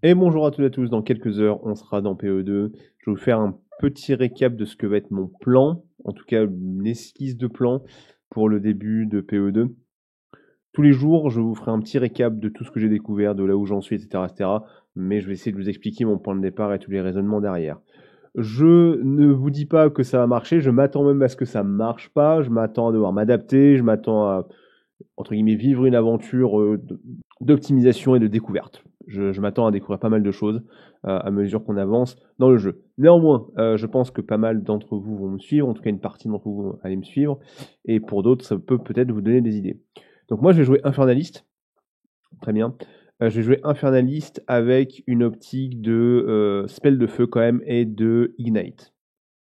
Et bonjour à toutes et à tous, dans quelques heures, on sera dans PE2. Je vais vous faire un petit récap de ce que va être mon plan, en tout cas une esquisse de plan pour le début de PE2. Tous les jours, je vous ferai un petit récap de tout ce que j'ai découvert, de là où j'en suis, etc., etc. Mais je vais essayer de vous expliquer mon point de départ et tous les raisonnements derrière. Je ne vous dis pas que ça va marcher, je m'attends même à ce que ça marche pas, je m'attends à devoir m'adapter, je m'attends à, entre guillemets, vivre une aventure d'optimisation et de découverte. Je m'attends à découvrir pas mal de choses à mesure qu'on avance dans le jeu. Néanmoins, je pense que pas mal d'entre vous vont me suivre, en tout cas une partie d'entre vous vont aller me suivre, et pour d'autres, ça peut peut-être vous donner des idées. Donc moi, je vais jouer Infernaliste, très bien. Je vais jouer Infernaliste avec une optique de spell de feu quand même et de Ignite.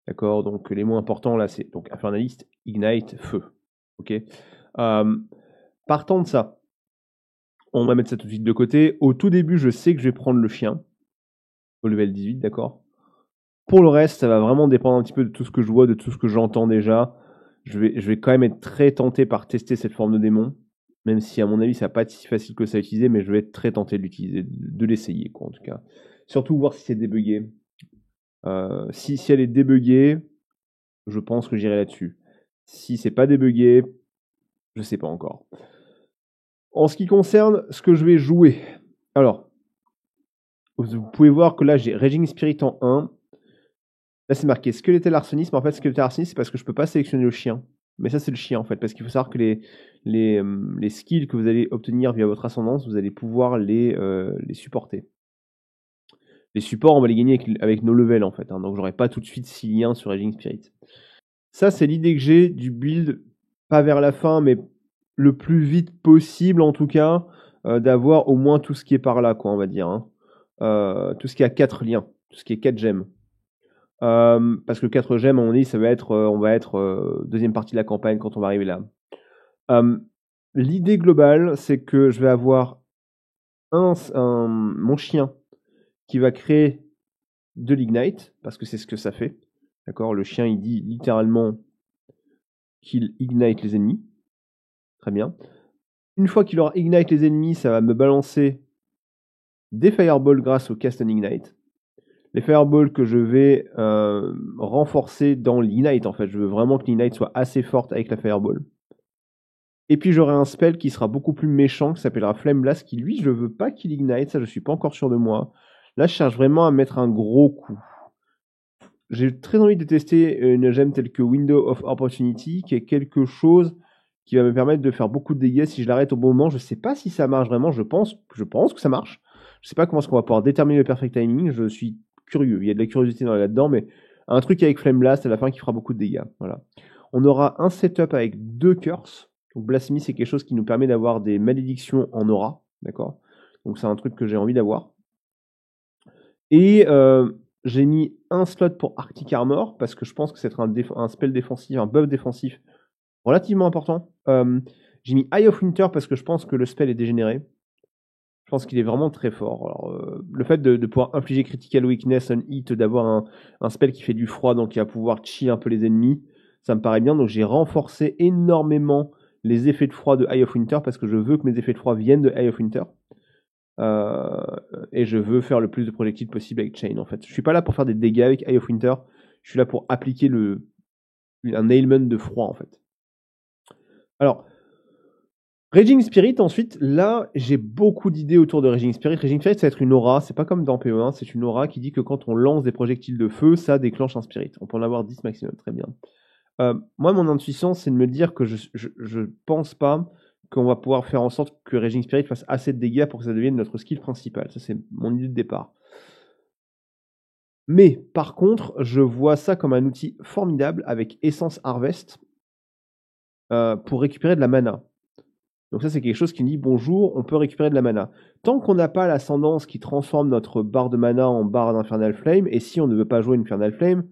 D'accord. Donc les mots importants là, c'est donc Infernaliste, Ignite, feu. Ok. Partant de ça, on va mettre ça tout de suite de côté. Au tout début, je sais que je vais prendre le chien au level 18, d'accord. Pour le reste, ça va vraiment dépendre un petit peu de tout ce que je vois, de tout ce que j'entends déjà. Je vais quand même être très tenté par tester cette forme de démon, même si à mon avis ça va pas être si facile que ça à utiliser, mais je vais être très tenté de l'utiliser, de l'essayer quoi en tout cas. Surtout voir si c'est débugué. Si elle est débuguée, je pense que j'irai là-dessus. Si c'est pas débugué, je sais pas encore. En ce qui concerne ce que je vais jouer, alors vous pouvez voir que là j'ai Raging Spirit en 1. Là c'est marqué Skeletal Arsonist, mais en fait Skeletal Arsonist c'est parce que je peux pas sélectionner le chien. Mais ça c'est le chien en fait, parce qu'il faut savoir que les skills que vous allez obtenir via votre ascendance, vous allez pouvoir les supporter. Les supports on va les gagner avec nos levels en fait, hein, donc j'aurai pas tout de suite 6 liens sur Raging Spirit. Ça c'est l'idée que j'ai du build, pas vers la fin, mais le plus vite possible en tout cas, d'avoir au moins tout ce qui est par là, quoi, on va dire. Hein. Tout ce qui a 4 liens, tout ce qui est 4 gemmes. Parce que 4 gemmes, à mon avis, ça va être, on va être deuxième partie de la campagne quand on va arriver là. L'idée globale, c'est que je vais avoir mon chien qui va créer de l'ignite, parce que c'est ce que ça fait. D'accord. Le chien, il dit littéralement qu'il ignite les ennemis. Très bien. Une fois qu'il aura ignite les ennemis, ça va me balancer des fireballs grâce au cast and ignite. Les fireballs que je vais renforcer dans l'ignite en fait. Je veux vraiment que l'ignite soit assez forte avec la fireball. Et puis j'aurai un spell qui sera beaucoup plus méchant, qui s'appellera Flame Blast, qui lui, je veux pas qu'il ignite, ça je suis pas encore sûr de moi. Là, je cherche vraiment à mettre un gros coup. J'ai très envie de tester une gemme telle que Window of Opportunity, qui est quelque chose qui va me permettre de faire beaucoup de dégâts si je l'arrête au bon moment. Je sais pas si ça marche vraiment, je pense que ça marche. Je sais pas comment est-ce qu'on va pouvoir déterminer le perfect timing, je suis curieux. Il y a de la curiosité là-dedans, mais un truc avec Flame Blast à la fin qui fera beaucoup de dégâts. Voilà. On aura un setup avec 2 curses. Donc Blasphemy, c'est quelque chose qui nous permet d'avoir des malédictions en aura. D'accord. Donc c'est un truc que j'ai envie d'avoir. Et j'ai mis un slot pour Arctic Armor parce que je pense que c'est un spell défensif, un buff défensif relativement important. J'ai mis Eye of Winter parce que je pense que le spell est dégénéré. Je pense qu'il est vraiment très fort. Alors, le fait de pouvoir infliger Critical Weakness on hit, d'avoir un spell qui fait du froid, donc qui va pouvoir chill un peu les ennemis, ça me paraît bien. Donc j'ai renforcé énormément les effets de froid de Eye of Winter parce que je veux que mes effets de froid viennent de Eye of Winter. Et je veux faire le plus de projectiles possible avec Chain en fait. Je suis pas là pour faire des dégâts avec Eye of Winter, je suis là pour appliquer un ailment de froid en fait. Alors, Raging Spirit, ensuite, là, j'ai beaucoup d'idées autour de Raging Spirit. Raging Spirit, ça va être une aura, c'est pas comme dans PE1, c'est une aura qui dit que quand on lance des projectiles de feu, ça déclenche un Spirit. On peut en avoir 10 maximum, très bien. Moi, mon intuition, c'est de me dire que je pense pas qu'on va pouvoir faire en sorte que Raging Spirit fasse assez de dégâts pour que ça devienne notre skill principal. Ça, c'est mon idée de départ. Mais, par contre, je vois ça comme un outil formidable avec Essence Harvest pour récupérer de la mana. Donc ça, c'est quelque chose qui me dit bonjour, on peut récupérer de la mana. Tant qu'on n'a pas l'ascendance qui transforme notre barre de mana en barre d'Infernal Flame, et si on ne veut pas jouer une Infernal Flame,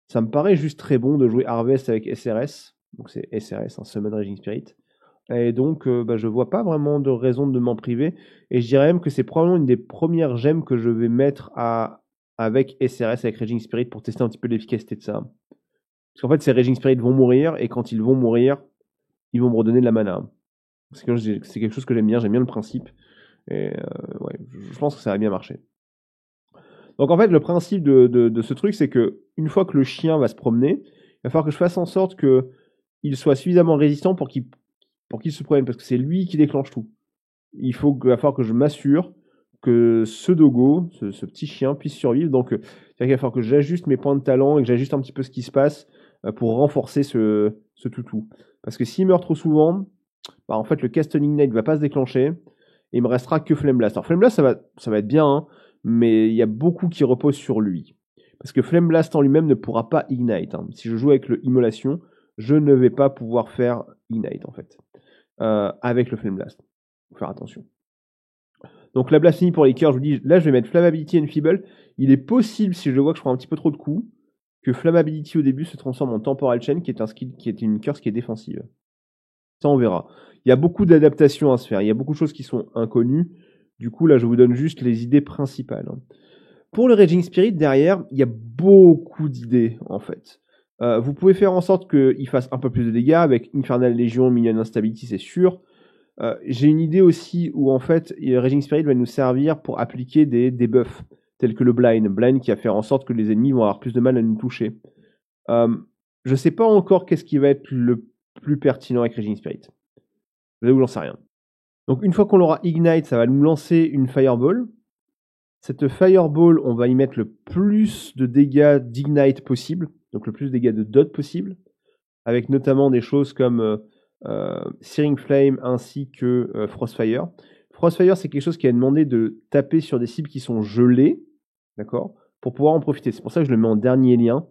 ça me paraît juste très bon de jouer Harvest avec SRS. Donc c'est SRS, un Summon Raging Spirit. Et donc, je vois pas vraiment de raison de m'en priver. Et je dirais même que c'est probablement une des premières gemmes que je vais mettre avec SRS, avec Raging Spirit, pour tester un petit peu l'efficacité de ça. Parce qu'en fait, ces Raging Spirit vont mourir, et quand ils vont mourir, ils vont me redonner de la mana. C'est quelque chose que j'aime bien le principe. Et ouais, je pense que ça va bien marcher. Donc en fait, le principe de ce truc, c'est que une fois que le chien va se promener, il va falloir que je fasse en sorte qu'il soit suffisamment résistant pour qu'il se promène, parce que c'est lui qui déclenche tout. Il va falloir que je m'assure que ce dogo, ce petit chien, puisse survivre. Donc, c'est-à-dire qu'il va falloir que j'ajuste mes points de talent et que j'ajuste un petit peu ce qui se passe pour renforcer ce toutou. Parce que s'il meurt trop souvent, bah, en fait, le Cast Ignite ne va pas se déclencher et il me restera que Flame Blast. Alors, Flame Blast, ça va être bien, hein, mais il y a beaucoup qui reposent sur lui. Parce que Flame Blast en lui-même ne pourra pas Ignite. Hein. Si je joue avec le Immolation, je ne vais pas pouvoir faire Ignite, en fait, avec le Flame Blast. Faut faire attention. Donc la blasphémie pour les cœurs, je vous dis, là je vais mettre Flammability and Feeble. Il est possible, si je vois que je prends un petit peu trop de coups, que Flammability au début se transforme en Temporal Chain, qui est un skill qui est une curse qui est défensive. Ça on verra. Il y a beaucoup d'adaptations à se faire, il y a beaucoup de choses qui sont inconnues. Du coup là je vous donne juste les idées principales. Pour le Raging Spirit, derrière, il y a beaucoup d'idées en fait. Vous pouvez faire en sorte qu'il fasse un peu plus de dégâts avec Infernal Legion, Minion Instability, c'est sûr. J'ai une idée aussi où en fait Raging Spirit va nous servir pour appliquer des debuffs tels que le Blind qui va faire en sorte que les ennemis vont avoir plus de mal à nous toucher. Je sais pas encore qu'est-ce qui va être le plus pertinent avec Raging Spirit. Vous j'en sais rien. Donc une fois qu'on l'aura Ignite, ça va nous lancer une Fireball. Cette Fireball, on va y mettre le plus de dégâts d'Ignite possible, donc le plus de dégâts de dot possible, avec notamment des choses comme Searing Flame ainsi que Frostfire. Frostfire, c'est quelque chose qui a demandé de taper sur des cibles qui sont gelées, d'accord, pour pouvoir en profiter. C'est pour ça que je le mets en dernier lien.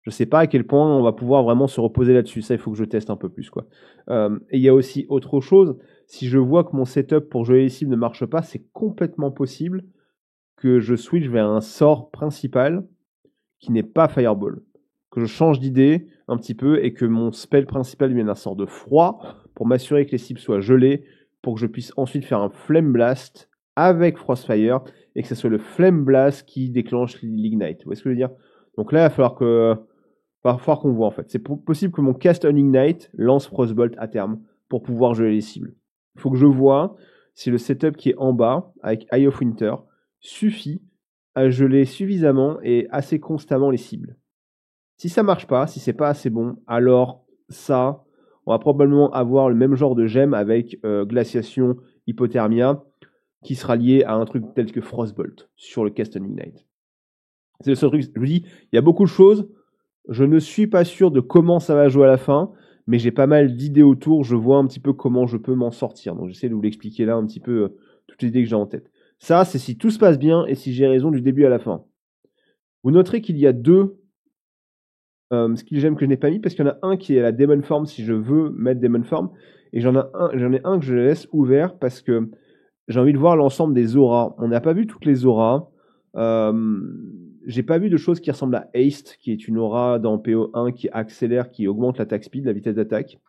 Je ne sais pas à quel point on va pouvoir vraiment se reposer là-dessus. Ça, il faut que je teste un peu plus, quoi. Et il y a aussi autre chose. Si je vois que mon setup pour geler les cibles ne marche pas, c'est complètement possible que je switch vers un sort principal qui n'est pas Fireball. Que je change d'idée un petit peu et que mon spell principal devienne un sort de froid pour m'assurer que les cibles soient gelées pour que je puisse ensuite faire un Flame Blast avec Frostfire et que ce soit le Flame Blast qui déclenche l'Ignite. Vous voyez ce que je veux dire? Donc là, il va falloir qu'on voit en fait. C'est possible que mon Cast on Ignite lance Frostbolt à terme pour pouvoir geler les cibles. Il faut que je vois si le setup qui est en bas avec Eye of Winter suffit à geler suffisamment et assez constamment les cibles. Si ça marche pas, si c'est pas assez bon, alors ça, on va probablement avoir le même genre de gemme avec glaciation, hypothermia, qui sera lié à un truc tel que Frostbolt sur le Cast on Ignite. C'est le seul truc, je vous dis, il y a beaucoup de choses, je ne suis pas sûr de comment ça va jouer à la fin, mais j'ai pas mal d'idées autour, je vois un petit peu comment je peux m'en sortir. Donc j'essaie de vous l'expliquer là un petit peu toutes les idées que j'ai en tête. Ça, c'est si tout se passe bien et si j'ai raison du début à la fin. Vous noterez qu'il y a deux skill gem que je n'ai pas mis parce qu'il y en a un qui est la Demon Form si je veux mettre Demon Form et j'en ai un que je laisse ouvert parce que j'ai envie de voir l'ensemble des auras. On n'a pas vu toutes les auras. J'ai pas vu de choses qui ressemblent à Haste, qui est une aura dans PO1 qui accélère, qui augmente l'attaque speed, la vitesse d'attaque.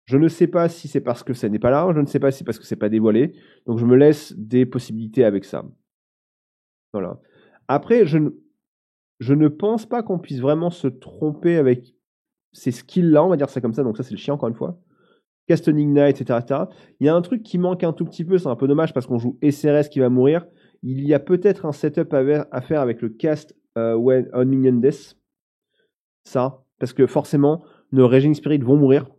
Je ne sais pas si c'est parce que ça n'est pas là, je ne sais pas si c'est parce que c'est pas dévoilé. Donc je me laisse des possibilités avec ça. Voilà. Après, je ne pense pas qu'on puisse vraiment se tromper avec ces skills-là, on va dire ça comme ça. Donc ça, c'est le chien, encore une fois. Cast on Ignite, etc., etc. Il y a un truc qui manque un tout petit peu, c'est un peu dommage parce qu'on joue SRS qui va mourir. Il y a peut-être un setup à faire avec le cast when on Minion Death. Ça, parce que forcément, nos Raging Spirit vont mourir.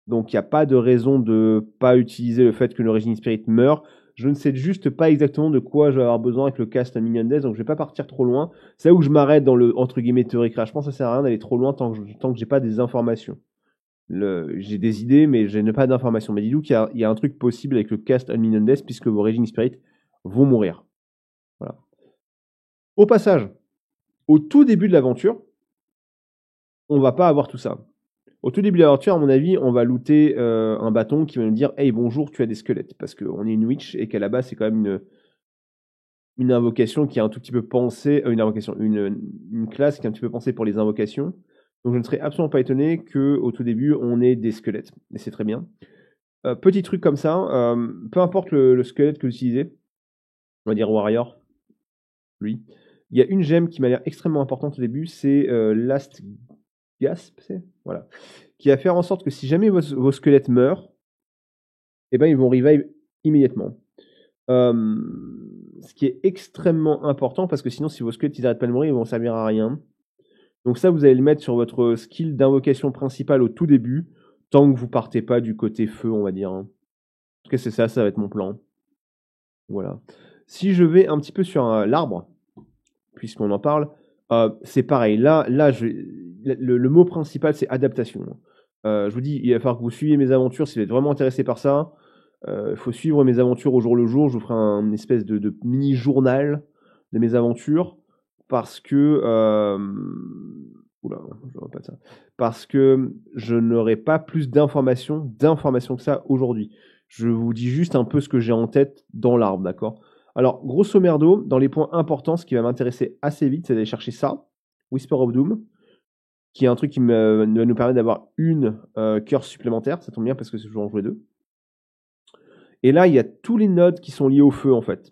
Donc il n'y a pas de raison de ne pas utiliser le fait que le Raging Spirit meurt. Je ne sais juste pas exactement de quoi je vais avoir besoin avec le cast on Minion Death, donc je ne vais pas partir trop loin. C'est là où je m'arrête dans le entre guillemets théorique. Je pense que ça sert à rien d'aller trop loin tant que j'ai pas des informations. J'ai des idées, mais je n'ai pas d'informations. Mais dis-nous qu'il y a un truc possible avec le cast on Minion Death, puisque vos Raging Spirit vont mourir. Voilà. Au passage, au tout début de l'aventure, on va pas avoir tout ça. Au tout début de l'aventure, à mon avis, on va looter un bâton qui va nous dire « Hey, bonjour, tu as des squelettes ». Parce qu'on est une witch et qu'à la base, c'est quand même une invocation qui est un tout petit peu pensée... une classe qui est un petit peu pensée pour les invocations. Donc je ne serais absolument pas étonné qu'au tout début, on ait des squelettes. Et c'est très bien. Petit truc comme ça, peu importe le squelette que vous utilisez, on va dire warrior, lui, il y a une gemme qui m'a l'air extrêmement importante au début, c'est Last Gasp, voilà, qui va faire en sorte que si jamais vos squelettes meurent, eh ben, ils vont revive immédiatement. Ce qui est extrêmement important, parce que sinon, si vos squelettes ils n'arrêtent pas de mourir, ils vont servir à rien. Donc ça, vous allez le mettre sur votre skill d'invocation principale au tout début, tant que vous partez pas du côté feu, on va dire. En tout cas, c'est ça, ça va être mon plan. Voilà. Si je vais un petit peu sur l'arbre, puisqu'on en parle, c'est pareil. Là le mot principal, c'est adaptation. Je vous dis, il va falloir que vous suiviez mes aventures si vous êtes vraiment intéressé par ça. Il faut suivre mes aventures au jour le jour. Je vous ferai une espèce de mini-journal de mes aventures parce que... oula, je vois pas ça. Parce que je n'aurai pas plus d'informations que ça aujourd'hui. Je vous dis juste un peu ce que j'ai en tête dans l'arbre, d'accord? Alors, grosso merdo, dans les points importants, ce qui va m'intéresser assez vite, c'est d'aller chercher ça, Whisper of Doom, qui est un truc qui va nous permettre d'avoir une curse supplémentaire. Ça tombe bien parce que je vais en jouer deux. Et là, il y a tous les nodes qui sont liés au feu, en fait.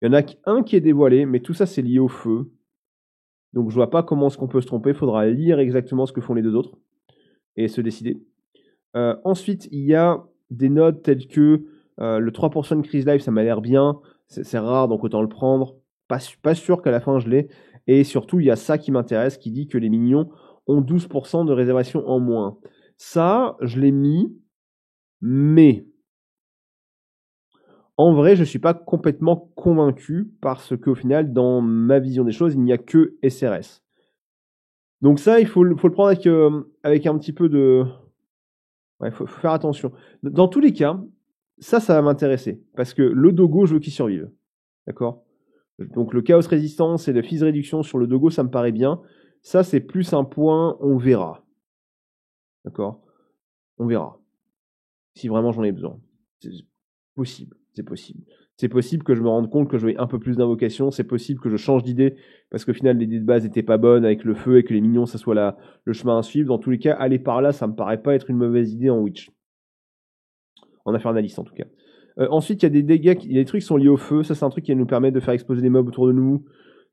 Il y en a un qui est dévoilé, mais tout ça, c'est lié au feu. Donc, je vois pas comment est-ce qu'on peut se tromper. Il faudra lire exactement ce que font les deux autres et se décider. Ensuite, il y a des nodes tels que le 3% de Crise Life, ça m'a l'air bien. C'est rare, donc autant le prendre. Pas sûr qu'à la fin, je l'ai. Et surtout, il y a ça qui m'intéresse, qui dit que les minions ont 12% de réservation en moins. Ça, je l'ai mis, mais... En vrai, je ne suis pas complètement convaincu parce qu'au final, dans ma vision des choses, il n'y a que SRS. Donc ça, il faut le prendre avec un petit peu de... Ouais, faut faire attention. Dans tous les cas, ça va m'intéresser. Parce que le Dogo, je veux qu'il survive. D'accord? Donc le Chaos Résistance et le Fizz Réduction sur le Dogo, ça me paraît bien. Ça, c'est plus un point, on verra. D'accord? On verra. Si vraiment j'en ai besoin. C'est possible. C'est possible. C'est possible que je me rende compte que je vais un peu plus d'invocation. C'est possible que je change d'idée parce qu'au final, l'idée de base n'était pas bonne avec le feu et que les minions, ça soit le chemin à suivre. Dans tous les cas, aller par là, ça me paraît pas être une mauvaise idée en Witch. En infernaliste, en tout cas. Ensuite, il y a des dégâts, il y a des trucs qui sont liés au feu. Ça, c'est un truc qui va nous permettre de faire exploser des mobs autour de nous.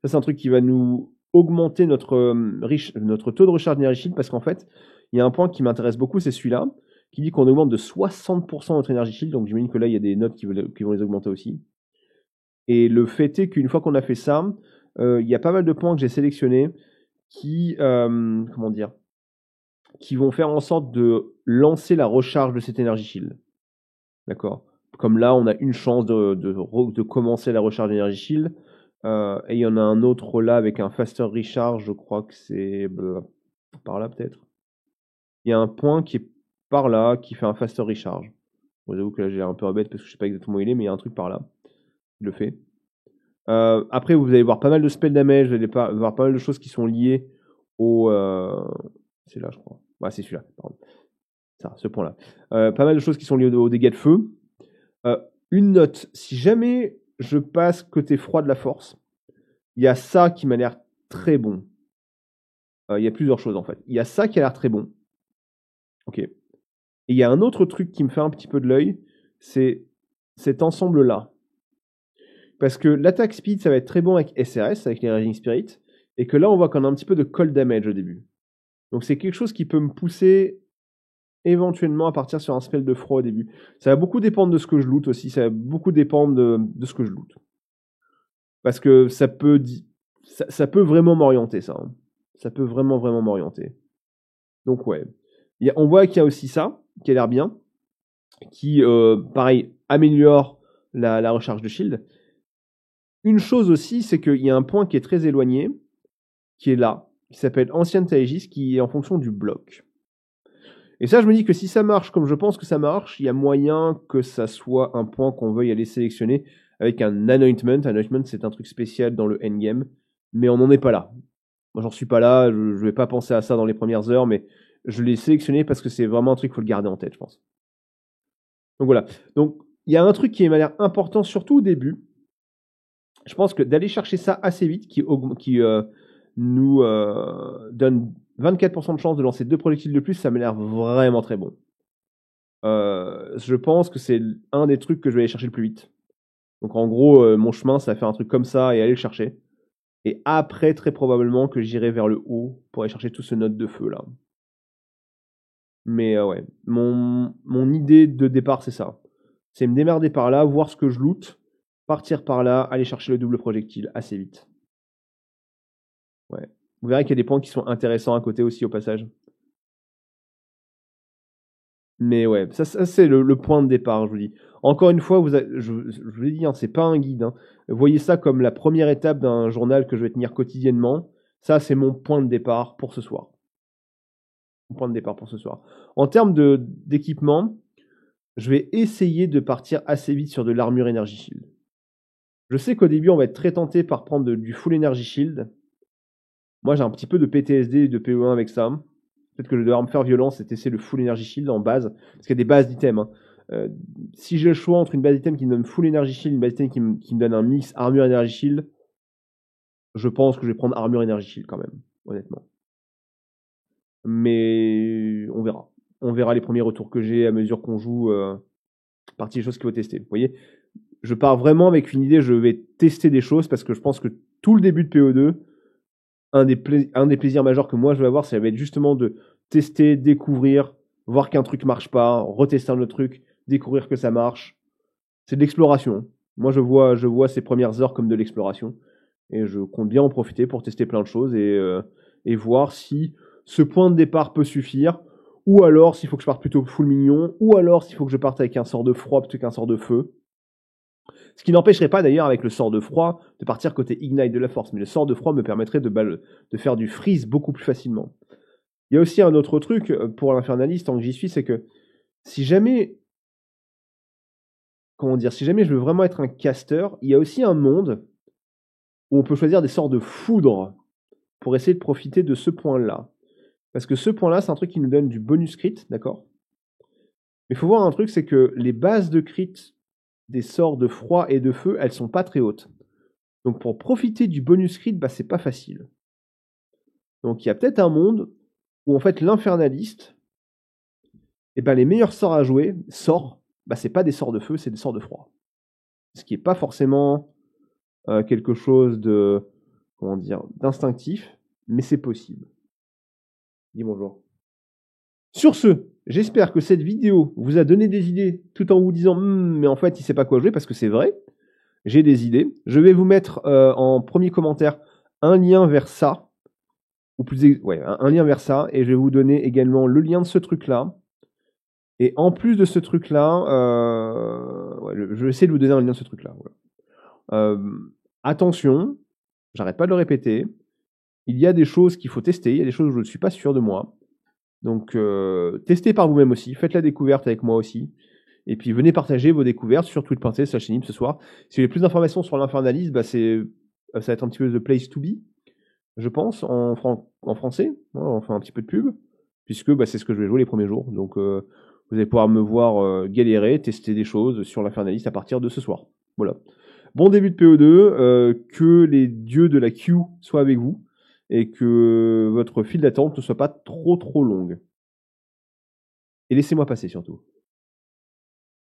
Ça, c'est un truc qui va nous augmenter notre taux de recharge d'énergie shield parce qu'en fait, il y a un point qui m'intéresse beaucoup, c'est celui-là, qui dit qu'on augmente de 60% notre énergie shield. Donc, j'imagine que là, il y a des notes qui vont les augmenter aussi. Et le fait est qu'une fois qu'on a fait ça, il y a pas mal de points que j'ai sélectionnés qui, comment dire, qui vont faire en sorte de lancer la recharge de cette énergie shield. D'accord? Comme là, on a une chance de commencer la recharge d'énergie shield. Et il y en a un autre là avec un faster recharge, je crois que c'est par là peut-être. Il y a un point qui est par là qui fait un faster recharge. Bon, j'avoue que là j'ai un peu rebête parce que je sais pas exactement où il est, mais il y a un truc par là. Il le fait. Après, vous allez voir pas mal de spell damage, vous allez voir pas mal de choses qui sont liées au. C'est là, je crois. Ouais, c'est celui-là, pardon. Ça, ce point-là. Pas mal de choses qui sont liées aux dégâts de feu. Une note, si jamais je passe côté froid de la force, il y a ça qui m'a l'air très bon. Il y a plusieurs choses en fait. Il y a ça qui a l'air très bon. Ok. Et il y a un autre truc qui me fait un petit peu de l'œil, c'est cet ensemble-là. Parce que l'attaque speed, ça va être très bon avec SRS, avec les Raging Spirit, et que là, on voit qu'on a un petit peu de cold damage au début. Donc c'est quelque chose qui peut me pousser éventuellement à partir sur un spell de froid au début. Ça va beaucoup dépendre de ce que je loot aussi, ça va beaucoup dépendre de ce que je loot. Parce que ça peut vraiment m'orienter, ça. Hein. Ça peut vraiment m'orienter. Donc ouais. On voit qu'il y a aussi ça, qui a l'air bien, qui, pareil, améliore la recharge de shield. Une chose aussi, c'est qu'il y a un point qui est très éloigné, qui est là, qui s'appelle Ancienne Taegis, qui est en fonction du bloc. Et ça, je me dis que si ça marche comme je pense que ça marche, il y a moyen que ça soit un point qu'on veuille aller sélectionner avec un anointment. Anointment, c'est un truc spécial dans le endgame, mais on n'en est pas là. Moi, j'en suis pas là, je ne vais pas penser à ça dans les premières heures, mais je l'ai sélectionné parce que c'est vraiment un truc qu'il faut le garder en tête, je pense. Donc voilà. Donc, il y a un truc qui m'a l'air important, surtout au début. Je pense que d'aller chercher ça assez vite, qui nous donne 24% de chance de lancer 2 projectiles de plus, ça m'a l'air vraiment très bon. Je pense que c'est un des trucs que je vais aller chercher le plus vite. Donc en gros, mon chemin, ça va faire un truc comme ça et aller le chercher. Et après, très probablement que j'irai vers le haut pour aller chercher tout ce node de feu là. Mais ouais, mon idée de départ, c'est ça. C'est me démerder par là, voir ce que je loot, partir par là, aller chercher le double projectile assez vite. Ouais. Vous verrez qu'il y a des points qui sont intéressants à côté aussi au passage. Mais ouais, ça c'est le point de départ, je vous dis. Encore une fois, je vous l'ai dit, hein, c'est pas un guide. Hein. Voyez ça comme la première étape d'un journal que je vais tenir quotidiennement. Ça, c'est mon point de départ pour ce soir. Mon point de départ pour ce soir. En termes d'équipement, je vais essayer de partir assez vite sur de l'armure Energy Shield. Je sais qu'au début, on va être très tenté par prendre du full Energy Shield. Moi, j'ai un petit peu de PTSD et de PE1 avec ça. Peut-être que je vais devoir me faire violence et tester le full Energy Shield en base. Parce qu'il y a des bases d'items. Hein. Si j'ai le choix entre une base d'item qui me donne full Energy Shield et une base d'item qui me donne un mix armure Energy Shield, je pense que je vais prendre armure Energy Shield quand même, honnêtement. Mais on verra. On verra les premiers retours que j'ai à mesure qu'on joue. Partie des choses qu'il faut tester. Vous voyez, je pars vraiment avec une idée, je vais tester des choses parce que je pense que tout le début de PO2, un des plaisirs majeurs que moi je vais avoir, ça va être justement de tester, découvrir, voir qu'un truc marche pas, retester un autre truc, découvrir que ça marche. C'est de l'exploration. Moi je vois ces premières heures comme de l'exploration et je compte bien en profiter pour tester plein de choses et voir si ce point de départ peut suffire, ou alors s'il faut que je parte plutôt full mignon, ou alors s'il faut que je parte avec un sort de froid plutôt qu'un sort de feu. Ce qui n'empêcherait pas d'ailleurs avec le sort de froid de partir côté Ignite de la force, mais le sort de froid me permettrait de faire du freeze beaucoup plus facilement. Il y a aussi un autre truc pour l'infernaliste, tant que j'y suis, c'est que si jamais, si jamais je veux vraiment être un caster, il y a aussi un monde où on peut choisir des sorts de foudre pour essayer de profiter de ce point-là. Parce que ce point-là, c'est un truc qui nous donne du bonus crit, d'accord? Mais il faut voir un truc, c'est que les bases de crit des sorts de froid et de feu, elles sont pas très hautes. Donc pour profiter du bonus crit, bah, c'est pas facile. Donc il y a peut-être un monde où en fait l'infernaliste, et ben les meilleurs sorts à jouer, bah, c'est pas des sorts de feu, c'est des sorts de froid. Ce qui est pas forcément quelque chose de, d'instinctif, mais c'est possible. Dis bonjour. Sur ce, j'espère que cette vidéo vous a donné des idées tout en vous disant mais en fait il sait pas quoi jouer, parce que c'est vrai, j'ai des idées. Je vais vous mettre en premier commentaire un lien vers ça, ou un lien vers ça, et je vais vous donner également le lien de ce truc-là. Et en plus de ce truc-là, je vais essayer de vous donner un lien de ce truc-là. Voilà. Attention, j'arrête pas de le répéter, il y a des choses qu'il faut tester, il y a des choses où je ne suis pas sûr de moi. Donc, testez par vous-même aussi, faites la découverte avec moi aussi. Et puis, venez partager vos découvertes sur twitch.tv/Enib ce soir. Si vous avez plus d'informations sur l'infernaliste, bah, ça va être un petit peu the place to be, je pense, en français. On fait un petit peu de pub, puisque bah, c'est ce que je vais jouer les premiers jours. Donc, vous allez pouvoir me voir galérer, tester des choses sur l'infernaliste à partir de ce soir. Voilà. Bon début de PO2, que les dieux de la queue soient avec vous, et que votre file d'attente ne soit pas trop longue. Et laissez-moi passer surtout.